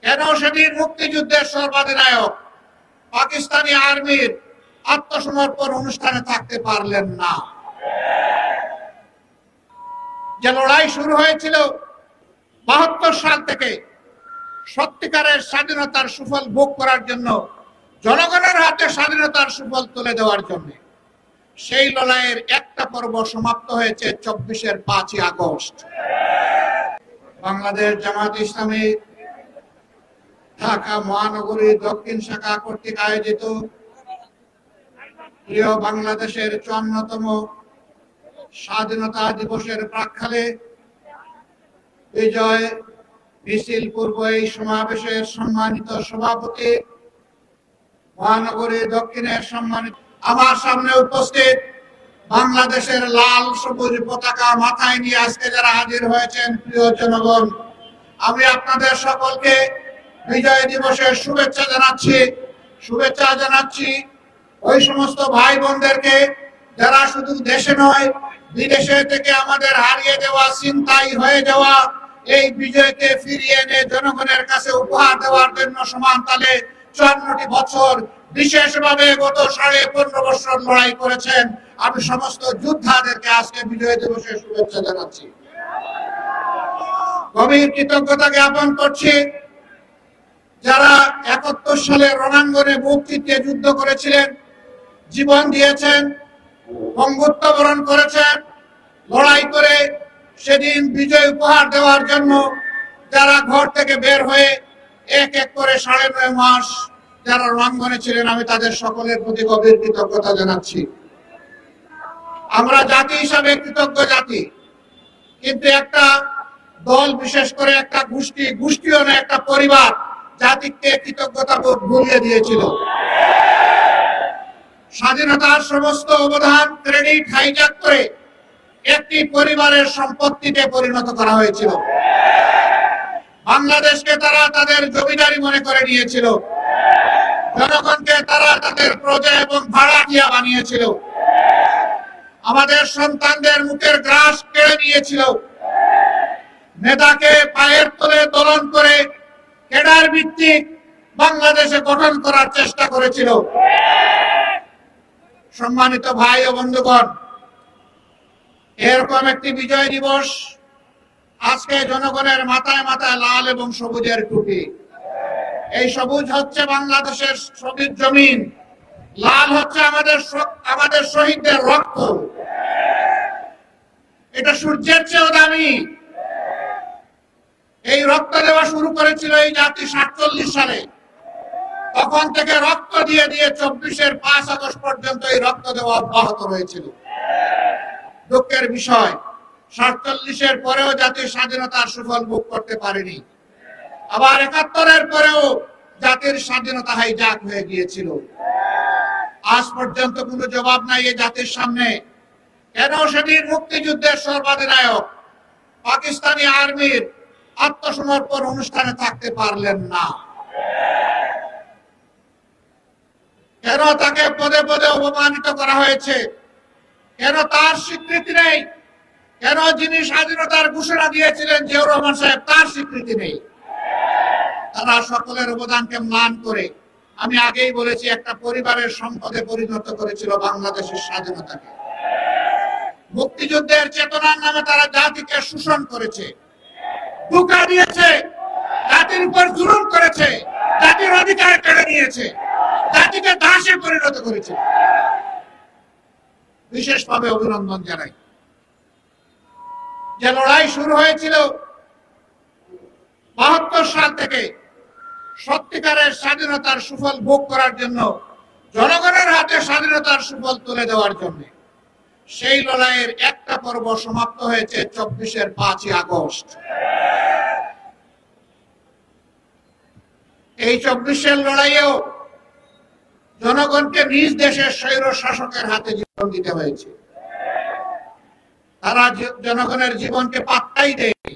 কেন সেদিন মুক্তিযুদ্ধের সর্বাধিনায়ক পাকিস্তানি আর্মির আত্মসমর্পণ অনুষ্ঠানে থাকতে পারলেন না? যে লড়াই শুরু হয়েছিল ৭২ সাল থেকে সত্যিকারের স্বাধীনতার সুফল ভোগ করার জন্য, জনগণের হাতে স্বাধীনতার সুফল তুলে দেওয়ার জন্য, সেই লড়াইয়ের একটা পর্ব সমাপ্ত হয়েছে ২৪-এর ৫ই আগস্ট। বাংলাদেশ জামাত ইসলামী ঢাকা মহানগরী দক্ষিণ শাখা কর্তৃক আয়োজিত প্রিয় বাংলাদেশের ৫৪তম স্বাধীনতা দিবসের প্রাক্কালে বিজয় মিছিল পূর্ব এই সমাবেশের সম্মানিত সভাপতি, মহানগরী দক্ষিণের সম্মানিত, আমার সামনে উপস্থিত বাংলাদেশের লাল সবুজ পতাকা মাথায় নিয়ে আজকে যারা হাজির হয়েছেন প্রিয় জনগণ, আমি আপনাদের সকলকে বিজয় দিবসের শুভেচ্ছা জানাচ্ছি। ওই সমস্ত ভাই বোনদেরকে যারা শুধু দেশে নয় বিদেশে থেকে আমাদের হারিয়ে যাওয়া, ছিনতাই হয়ে যাওয়া এই বিজয়কে ফিরিয়ে এনে জনগণের কাছে উপহার দেওয়ার জন্য সমান তালে ৫৪টি বছর বিশেষভাবে গত ১৫.৫ বছর লড়াই করেছেন, আমি সমস্ত যোদ্ধাদেরকে আজকে বিজয় দিবসের শুভেচ্ছা জানাচ্ছি। গভীর কৃতজ্ঞতা জ্ঞাপন করছি যারা ৭১ সালে রণাঙ্গনে বুক চিতিয়ে যুদ্ধ করেছিলেন, জীবন দিয়েছেন, বঙ্গত্ব বরণ করেছেন, লড়াই করে সেদিন বিজয় উপহার দেওয়ার জন্য যারা ঘর থেকে বের হয়ে এক এক করে ৯.৫ মাস যারা রণাঙ্গনে ছিলেন, আমি তাদের সকলের প্রতি গভীর কৃতজ্ঞতা জানাচ্ছি। আমরা জাতি হিসাবে কৃতজ্ঞ জাতি, কিন্তু একটা দল, বিশেষ করে একটা গোষ্ঠীও না, একটা পরিবার জাতিকে কৃতজ্ঞতা বোধ ভুলিয়ে দিয়েছিল। স্বাধীনতার সমস্ত অবদান ক্রেডিট হাইজ্যাক করে একটি পরিবারের সম্পত্তিতে পরিণত করা হয়েছিল। বাংলাদেশকে তারা তাদের জমিদারি মনে করে নিয়েছিল, জনগণকে তারা তাদের প্রজা এবং ভাড়াটিয়া বানিয়েছিল, আমাদের সন্তানদের মুখের গ্রাস কেড়ে নিয়েছিল, নেতাকে পায়ের তলে দলন করে ক্যাডার ভিত্তিক বাংলাদেশে গঠন করার চেষ্টা করেছিল। সম্মানিত ভাই ও বন্ধুগণ, এরকম একটি বিজয় দিবস আজকে জনগণের মাথায় মাথায় লাল এবং সবুজের টুপি। এই সবুজ হচ্ছে বাংলাদেশের শহীদ জমিন, লাল হচ্ছে আমাদের শহীদদের রক্ত। এটা সূর্যের চেয়েও দামি। এই রক্ত দেওয়া শুরু করেছিল এই জাতি ৪৭ সালে। তখন থেকে রক্ত দিয়ে দিয়ে ২৪-এর ৫ আগস্ট পর্যন্ত এই রক্ত দেওয়া অব্যাহত রয়েছিল। দুঃখের বিষয়, ৪৭-এর পরেও জাতির স্বাধীনতার সুফল ভোগ করতে পারেনি। আবার ৭১-এর পরেও জাতির স্বাধীনতা হাইজ্যাক হয়ে গিয়েছিল। আজ পর্যন্ত কোনো জবাব নাই এই জাতির সামনে, কেন সেদিন মুক্তিযুদ্ধের সর্বাধিনায়ক পাকিস্তানি আর্মির আত্মসমর্পণ অনুষ্ঠানে থাকতে পারলেন না? কেন তাকে পদে পদে অপমানিত করা হয়েছে? কেন তার স্বীকৃতি নেই? কেন যিনি স্বাধীনতার ঘোষণা দিয়েছিলেন জিয়াউর রহমান সাহেব, তার স্বীকৃতি নেই? তারা সকলের অবদানকে ম্লান করে, আমি আগেই বলেছি, একটা পরিবারের সম্পদে পরিণত করেছিল বাংলাদেশের স্বাধীনতাকে। মুক্তিযুদ্ধের চেতনার নামে তারা জাতিকে শোষণ করেছে, ধোঁকা দিয়েছে, জাতির উপর জুলুম করেছে, জাতির অধিকার কেড়ে নিয়েছে, জাতিকে দাসে পরিণত করেছে। বিশেষভাবে অভিনন্দন জানাই। যে লড়াই শুরু হয়েছিল ৭২ সাল থেকে সত্যিকারের স্বাধীনতার সুফল ভোগ করার জন্য, জনগণের হাতে স্বাধীনতার সুফল তুলে দেওয়ার জন্য, সেই লড়াইয়ের একটা পর্ব সমাপ্ত হয়েছে ২৪-এর ৫ই আগস্ট। এই ২৪-এর লড়াইয়েও জনগণকে নিজ দেশের স্বৈর শাসকের হাতে জীবন দিতে হয়েছে। তারা জনগণের জীবনকে পাত্তাই দেয়নি।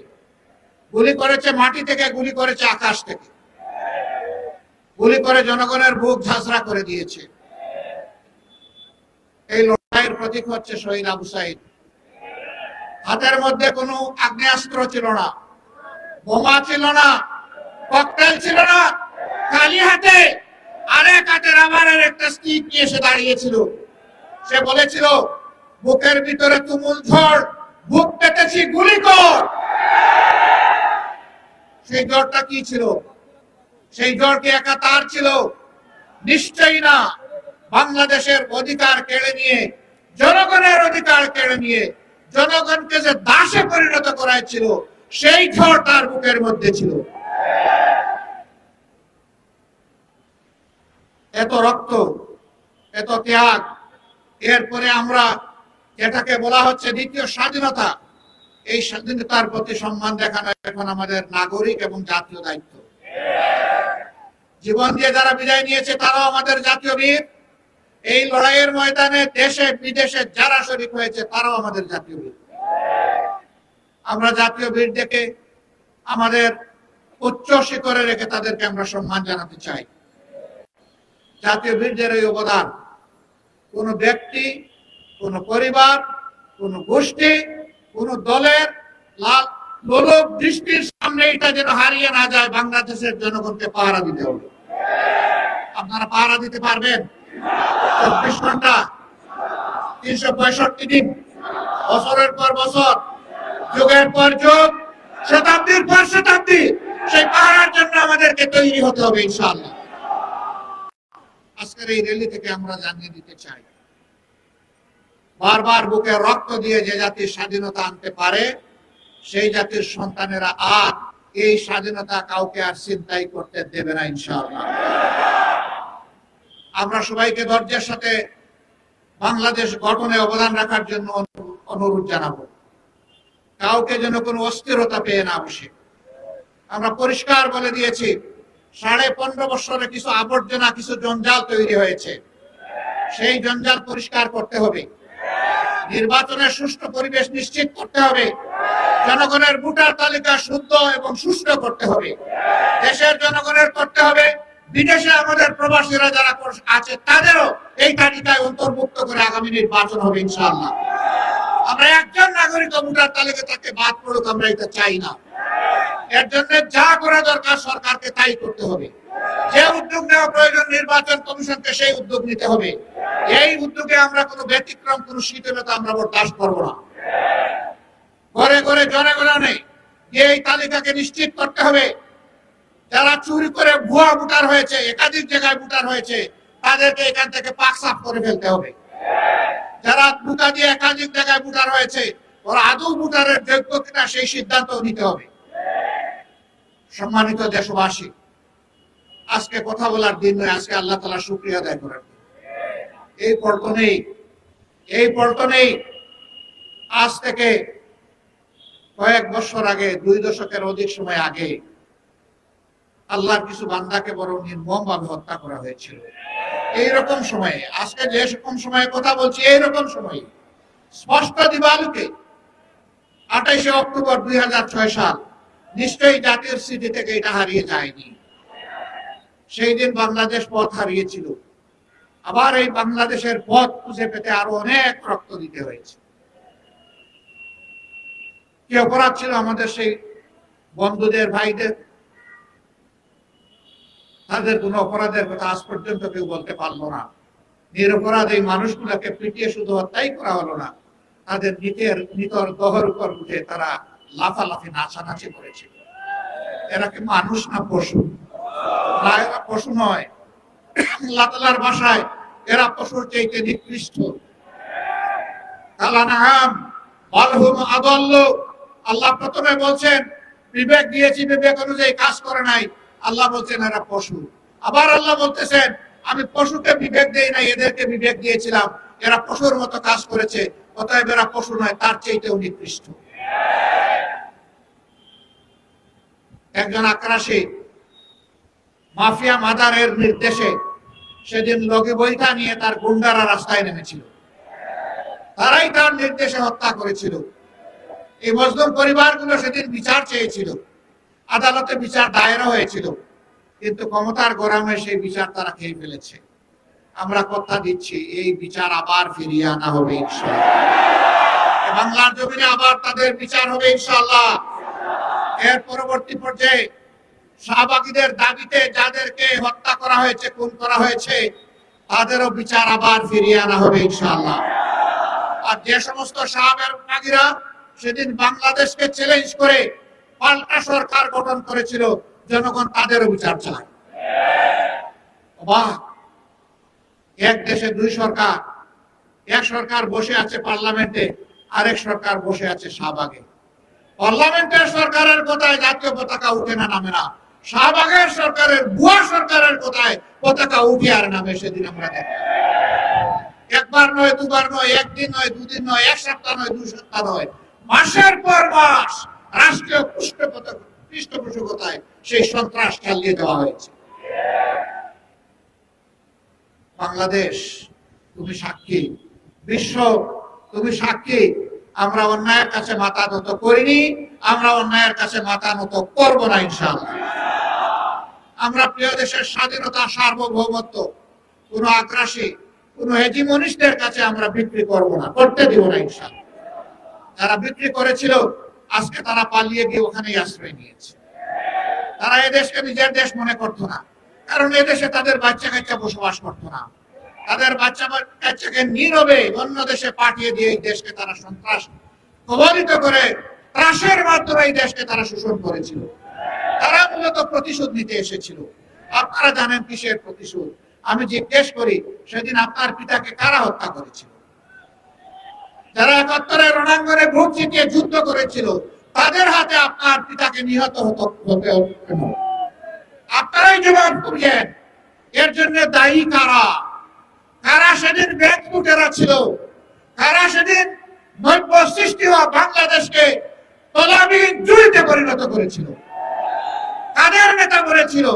গুলি করেছে মাটি থেকে, গুলি করেছে আকাশ থেকে, গুলি করে জনগণের বুক ঝাঁঝরা করে দিয়েছে। এই লড়াইয়ের প্রতীক হচ্ছে শহীদ আবু সাইদ। হাতের মধ্যে কোনো আগ্নেয়াস্ত্র ছিল না, বোমা ছিল না, ককটেল ছিল না, খালি হাতে আরেক হাতে রাবারের একটা স্টিক নিয়ে এসে দাঁড়িয়েছিল। সে বলেছিল, বুকের ভিতরে তুমুল ঝড়, বুক পেতেছি, গুলি কর। সেই জ্বরটা কি ছিল? সেই জ্বর কি একা তার ছিল? নিশ্চয়ই না। বাংলাদেশের অধিকার কেড়ে নিয়ে, জনগণের অধিকার কেড়ে নিয়ে জনগণকে যে দাসে পরিণত করাইছিল, সেই ঝড় তার বুকের মধ্যে ছিল। এত রক্ত, এত ত্যাগ, এরপরে আমরা যেটাকে বলা হচ্ছে দ্বিতীয় স্বাধীনতা, এই স্বাধীনতার প্রতি সম্মান দেখানো এখন আমাদের নাগরিক এবং জাতীয় দায়িত্ব। জীবন দিয়ে যারা বিদায় নিয়েছে তারাও আমাদের জাতীয় বীর। এই লড়াইয়ের ময়দানে দেশে বিদেশে যারা শরীক হয়েছে তারাও আমাদের জাতীয় বীর। আমরা জাতীয় বীর দেখে আমাদের উচ্চ শিখরে রেখে তাদেরকে আমরা সম্মান জানাতে চাই। জাতীয় বীরদের এই অবদান কোন ব্যক্তি, কোন পরিবার, কোন গোষ্ঠী, কোন দলের লোলক দৃষ্টির সামনে এটা যেন হারিয়ে না যায়। বাংলাদেশের জনগণকে পাহারা দিতে হবে। আপনারা পাহারা দিতে পারবেন? 24 ঘন্টা, 365 দিন, বছরের পর বছর, যুগের পর যুগ, শতাব্দীর পর শতাব্দী সেই পাহারার জন্য আমাদেরকে তৈরি হতে হবে ইনশাআল্লাহ। আজকের এই র্যালি থেকে আমরা জানিয়ে দিতে চাই, বারবার বুকে রক্ত দিয়ে যে জাতির স্বাধীনতা আনতে পারে, সেই জাতির সন্তানেরা আর এই স্বাধীনতা কাউকে আর ছিনতাই করতে দেবে না ইনশাআল্লাহ। আমরা সবাইকে ধৈর্যের সাথে বাংলাদেশ গঠনে অবদান রাখার জন্য অনুরোধ জানাবো। কাউকে যেন কোনো অস্থিরতা পেয়ে না বসে। আমরা পরিষ্কার বলে দিয়েছি, 15.5 বছরে কিছু আবর্জনা, কিছু জঞ্জাল তৈরি হয়েছে। সেই জঞ্জাল পরিষ্কার করতে হবে। নির্বাচনের সুষ্ঠু পরিবেশ নিশ্চিত করতে হবে। জনগণের ভোটার তালিকা শুদ্ধ এবং সুষ্ঠু করতে হবে। দেশের জনগণের করতে হবে। বিদেশে আমাদের প্রবাসীরা যারা আছে তাদেরও এই তালিকায় অন্তর্ভুক্ত করে আগামী নির্বাচন হবে ইনশাআল্লাহ। আমরা একজন নাগরিক ভোটার তালিকা থেকে বাদ পড়ুক, আমরা এটা চাই না। এর জন্য যা করা দরকার সরকারকে তাই করতে হবে। যে উদ্যোগ নেওয়া প্রয়োজন নির্বাচন কমিশনকে সেই উদ্যোগ নিতে হবে। এই উদ্যোগে আমরা কোনো ব্যতিক্রম, কোনো শিথিলতা আমরা বরদাস্ত করব না। ঘরে ঘরে জনগণে এই তালিকাকে নিশ্চিত করতে হবে। যারা চুরি করে ভুয়া ভোটার হয়েছে, একাধিক জায়গায় ভোটার হয়েছে, তাদেরকে এখান থেকে পাক সাফ করে ফেলতে হবে। যারা ভোটা দিয়ে একাধিক জায়গায় ভোটার হয়েছে, ওরা আদৌ ভোটারের যোগ্য কিনা সেই সিদ্ধান্ত নিতে হবে। সম্মানিত দেশবাসী, আজকে কথা বলার দিন নয়, আজকে আল্লাহ তাআলা শুকরিয়া আদায় করার দিন। এই পল্টনেই আজ থেকে কয়েক বছর আগে, 2 দশকের অধিক সময় আগে আল্লাহর কিছু বান্দাকে বড় নির্মমভাবে হত্যা করা হয়েছিল। এইরকম সময়ে, আজকে যে রকম সময়ে কথা বলছি, এইরকম সময়ে স্পষ্ট দিবালোকে 28শে অক্টোবর 2006 সাল, নিশ্চয়ই জাতীয় স্মৃতি থেকে এটা হারিয়ে যায়নি। সেই দিন বাংলাদেশ পথ হারিয়েছিল। আবার এই বাংলাদেশের পথ খুঁজে পেতে আরো অনেক রক্ত দিতে হয়েছে। কি অপরাধ ছিল আমাদের সেই বন্ধুদের, ভাইদের? তাদের কোন অপরাধের কথা আজ পর্যন্ত কেউ বলতে পারলো না। নিরপরাধ এই মানুষগুলোকে পিটিয়ে শুধু হত্যাই করা হলো না, তাদের নিতর দহর উপর উঠে তারা লাফালাফি, নাচানাচি করেছিল। এরা কি মানুষ না পশু? না, এরা পশু নয়। আল্লাহ তাআলার ভাষায় এরা পশুর চাইতে নিকৃষ্ট। কালানাম বালহুম আদাল্লু। আল্লাহ প্রথমে বলছেন বিবেক দিয়েছি, বিবেক অনুযায়ী কাজ করে নাই। আল্লাহ বলছেন এরা পশু। আবার আল্লাহ বলতেছেন আমি পশুকে বিবেক দেই নাই, এদেরকে বিবেক দিয়েছিলাম, এরা পশুর মতো কাজ করেছে, অতএব এরা পশু নয়, তার চাইতেও নিকৃষ্ট। একজন আক্রাসী মাফিয়া মাদারের নির্দেশে সেদিন লগি বৈঠা নিয়ে তার গুন্ডারা রাস্তায় নেমেছিল। তারাই তার নির্দেশে হত্যা করেছিল। এই মজলুম পরিবারগুলো সেদিন বিচার চেয়েছিল, আদালতে বিচার দায়েরও হয়েছিল, কিন্তু ক্ষমতার গরমে সেই বিচার তারা খেয়ে ফেলেছে। আমরা কথা দিচ্ছি এই বিচার আবার ফিরিয়ে আনা হবে ইনশাআল্লাহ। বাংলার জমিনে আবার তাদের বিচার হবে ইনশাআল্লাহ। এর পরবর্তী পর্যায়ে শাহবাগীদের দাবিতে যাদেরকে হত্যা করা হয়েছে, খুন করা হয়েছে, তাদেরও বিচার আবার ফিরিয়ে আনা হবে ইনশাআল্লাহ। আর যে সমস্ত শাহবাগীরা সেদিন বাংলাদেশকে চ্যালেঞ্জ করে পাল্টা সরকার গঠন করেছিল, জনগণ তাদেরও বিচার চায়। অবাক, এক দেশে দুই সরকার, এক সরকার বসে আছে পার্লামেন্টে, আরেক সরকার বসে আছে শাহবাগে। পার্লামেন্টের সরকারের কোথায় জাতীয় পতাকা উঠে না, নামে না। শাহবাগের সরকারের, ভুয়া সরকারের কোথায় পতাকা উঠে আর নামে, সেদিন আমরা দেখি। একবার নয়, দুবার নয়, একদিন নয়, দুদিন নয়, এক সপ্তাহ নয়, 2 সপ্তাহ নয়, মাসের পর মাস রাষ্ট্রীয় পৃষ্ঠপোষকতায় সেই সন্ত্রাস চালিয়ে দেওয়া হয়েছে। বাংলাদেশ, তুমি সাক্ষী, বিশ্ব তুমি সাক্ষী। আমরা অন্যায়ের কাছে মাথা নত করিনি, আমরা অন্যায়ের কাছে মাথা নত করব না ইনশাআল্লাহ। আমরা প্রিয় দেশের স্বাধীনতা, সার্বভৌমত্ব কোন আগ্রাসী, কোন হেজিমনিস্টদের কাছে আমরা বিক্রি করব না, করতে দিব না ইনশাআল্লাহ। যারা বিক্রি করেছিল আজকে তারা পালিয়ে গিয়ে ওখানেই আশ্রয় নিয়েছে। তারা এদেশকে নিজের দেশ মনে করতো না, কারণ এদেশে তাদের বাচ্চা কাচ্চা বসবাস করতো না। তাদের বাচ্চা কাচ্চাকে নীরবে অন্য দেশে পাঠিয়ে দিয়ে এই দেশকে তারা সন্ত্রাস কবলিত করে ত্রাসের মাধ্যমে এই দেশকে তারা শোষণ করেছিল। তারা মূলত প্রতিশোধ নিতে এসেছিল। আপনারা জানেন কিসের প্রতিশোধ? আমি জিজ্ঞেস করি, সেদিন আপনার পিতাকে কারা হত্যা করেছিল? যারা 71-এর রণাঙ্গনে বুক চিতিয়ে যুদ্ধ করেছিল, তাদের হাতে আপনার পিতাকে নিহত হতে হলো। আপনারাই জবাব দিবেন, এর জন্য দায়ী কারা? কারা সেদিন ব্যাংক লুটেরা ছিল? কারা সেদিন নৈব সৃষ্টি হওয়া বাংলাদেশকে তলাবিহীন জুড়িতে পরিণত করেছিল? কাদের নেতা বলেছিল,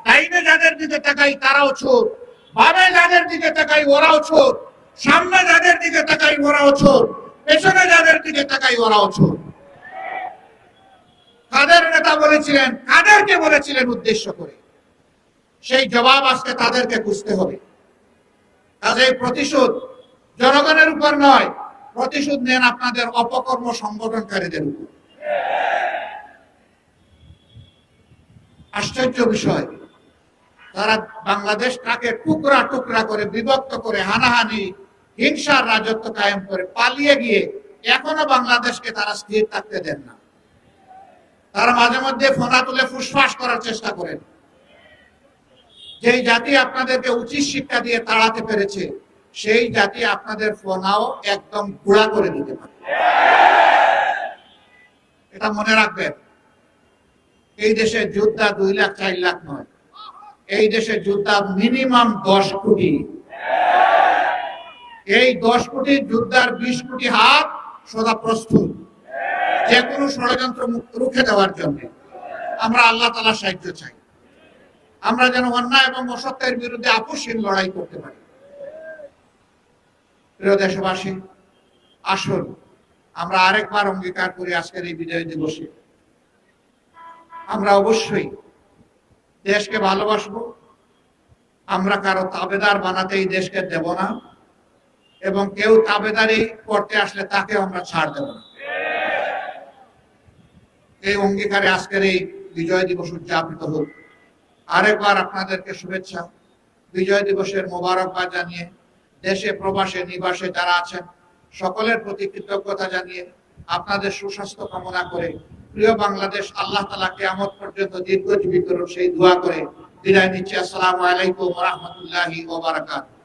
ডাইনে যাদের দিকে তাকাই তারাও চোর, বামে যাদের দিকে তাকাই ওরাও চোর, সামনে যাদের দিকে তাকাই ওরাও চোর, পেছনে যাদের দিকে তাকাই ওরাও চোর? কাদের নেতা বলেছিলেন? কাদেরকে বলেছিলেন উদ্দেশ্য করে? সেই জবাব আজকে তাদেরকে খুঁজতে হবে। কাজেই প্রতিশোধ জনগণের উপর নয়, প্রতিশোধ নেন আপনাদের অপকর্ম সংগঠনকারীদের উপর। আশ্চর্য বিষয়, তারা বাংলাদেশটাকে টুকরা টুকরা করে, বিভক্ত করে, হানাহানি, হিংসার রাজত্ব কায়েম করে পালিয়ে গিয়ে এখনো বাংলাদেশকে তারা স্থির থাকতে দেন না। তারা মাঝে মধ্যে ফোনা তুলে ফুসফাস করার চেষ্টা করেন। যেই জাতি আপনাদেরকে উচিত শিক্ষা দিয়ে তাড়াতে পেরেছে, সেই জাতি আপনাদের ফোনাও একদম গুঁড়া করে দিতে পারে। এটা মনে রাখবেন। এই দেশে যোদ্ধা 2 লাখ 4 লাখ নয়, এই দেশে যোদ্ধা মিনিমাম 10 কোটি। এই 10 কোটি যোদ্ধার 20 কোটি হাত সদা প্রস্তুত যে কোনো ষড়যন্ত্র রুখে দেওয়ার জন্য। আমরা আল্লাহ তাআলার সাহায্য চাই, আমরা যেন অন্যায় এবং অসত্যের বিরুদ্ধে আপোষহীন লড়াই করতে পারি। প্রিয় দেশবাসী, আসুন আমরা আরেকবার অঙ্গীকার করি আজকের এই বিজয় দিবসে, আমরা অবশ্যই দেশকে ভালোবাসবো। আমরা কারো তাবেদার বানাতে এই দেশকে দেব না, এবং কেউ তাবেদারি করতে আসলে তাকে আমরা ছাড় দেব না। এই অঙ্গীকারে আজকের এই বিজয় দিবস উদযাপিত হোক। আরেকবার আপনাদেরকে শুভেচ্ছা, বিজয় দিবসের মোবারকবাদ জানিয়ে দেশে প্রবাসে নিবাসে যারা আছেন সকলের প্রতি কৃতজ্ঞতা জানিয়ে আপনাদের সুস্বাস্থ্য কামনা করে, প্রিয় বাংলাদেশ আল্লাহ তাআলা কিয়ামত পর্যন্ত দীর্ঘজীবী করুন সেই দোয়া করে বিদায় নিচ্ছি। আসসালামু আলাইকুম ওয়া রাহমাতুল্লাহি ওয়া বারাকাতুহু।